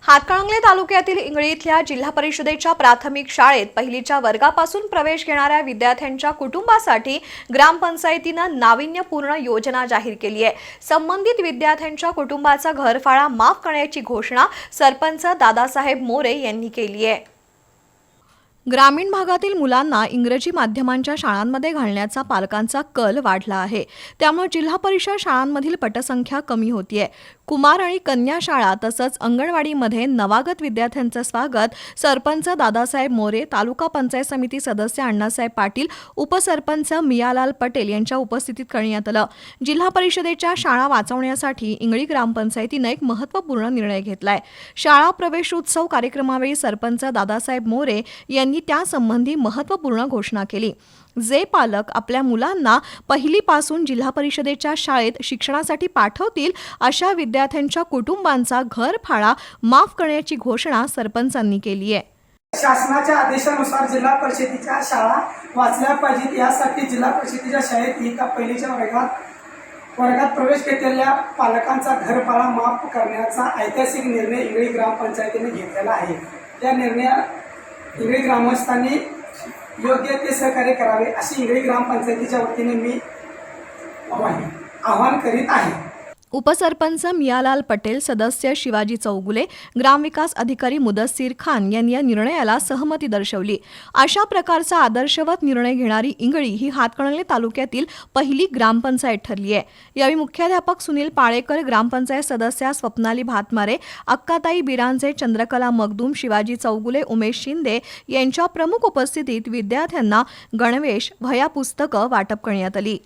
हातकणंगले तालुक्यातील इंगळी इथल्या जिल्हा परिषदेच्या प्राथमिक शाळेत पहिलीच्या वर्गापासून प्रवेश घेणाऱ्या विद्यार्थ्यांच्या कुटुंबासाठी ग्रामपंचायतीनं नाविन्यपूर्ण योजना जाहीर केली आहे। संबंधित विद्यार्थ्यांच्या कुटुंबाचा घरफाळा माफ करण्याची घोषणा सरपंच दादासाहेब मोरे यांनी केली आहे। ग्रामीण भागातील मुलांना इंग्रजी माध्यमांच्या शाळांमध्ये घालण्याचा पालकांचा कल वाढला आहे। त्यामुळे जिल्हा परिषद शाळांमधील पटसंख्या कमी होतीये। कुमार आणि कन्या शाळा तसंच अंगणवाडीमध्ये नवागत विद्यार्थ्यांचं स्वागत सरपंच दादासाहेब मोरे, तालुका पंचायत समिती सदस्य अण्णासाहेब पाटील, उपसरपंच मियालाल पटेल यांच्या उपस्थितीत करण्यात आलं। जिल्हा परिषदेच्या शाळा वाचवण्यासाठी इंगळी ग्रामपंचायतीनं एक महत्त्वपूर्ण निर्णय घेतलाय। शाळा प्रवेशोत्सव कार्यक्रमावेळी सरपंच दादासाहेब मोरे यांनी त्यासंबंधी महत्त्वपूर्ण घोषणा केली। जे पालक आपल्या मुलांना पहिलीपासून जिल्हा परिषदेच्या शाळेत शिक्षणासाठी पाठवतील अशा विद्यार्थ्यांच्या कुटुंबांचा घरफाळा माफ करण्याची घोषणा सरपंचांनी केली आहे। शासनाच्या आदेशानुसार जिल्हा परिषदेच्या शाळा वाचल्या पाहिजेत यासाठी जिल्हा परिषदेच्या शाळेत एका पहिलीच्या वर्गात प्रवेश घेतलेल्या पालकांचा घरफाळा माफ करण्याचा ऐतिहासिक निर्णय इंगळी ग्रामपंचायतीने घेतलेला आहे। या निर्णयात इंगळी ग्रामस्थांनी योग्य ते सहकार्य करावे अशी इंगळी ग्रामपंचायतीच्या वतीने मी आवाहन करीत आहे। उपसरपंच मियालाल पटेल, सदस्य शिवाजी चौगुले, ग्रामविकास अधिकारी मुदस्सीर खान यांनी या निर्णयाला सहमती दर्शवली। अशा प्रकारचा आदर्शवत निर्णय घेणारी इंगळी ही हातकणंगले तालुक्यातील पहिली ग्रामपंचायत ठरली आहे। यावेळी मुख्याध्यापक सुनील पाळेकर, ग्रामपंचायत सदस्या स्वप्नाली भातमारे, अक्काताई बिरांजे, चंद्रकला मगदूम, शिवाजी चौगुले, उमेश शिंदे यांच्या प्रमुख उपस्थितीत विद्यार्थ्यांना गणवेश, वह्या, पुस्तकं वाटप करण्यात आली।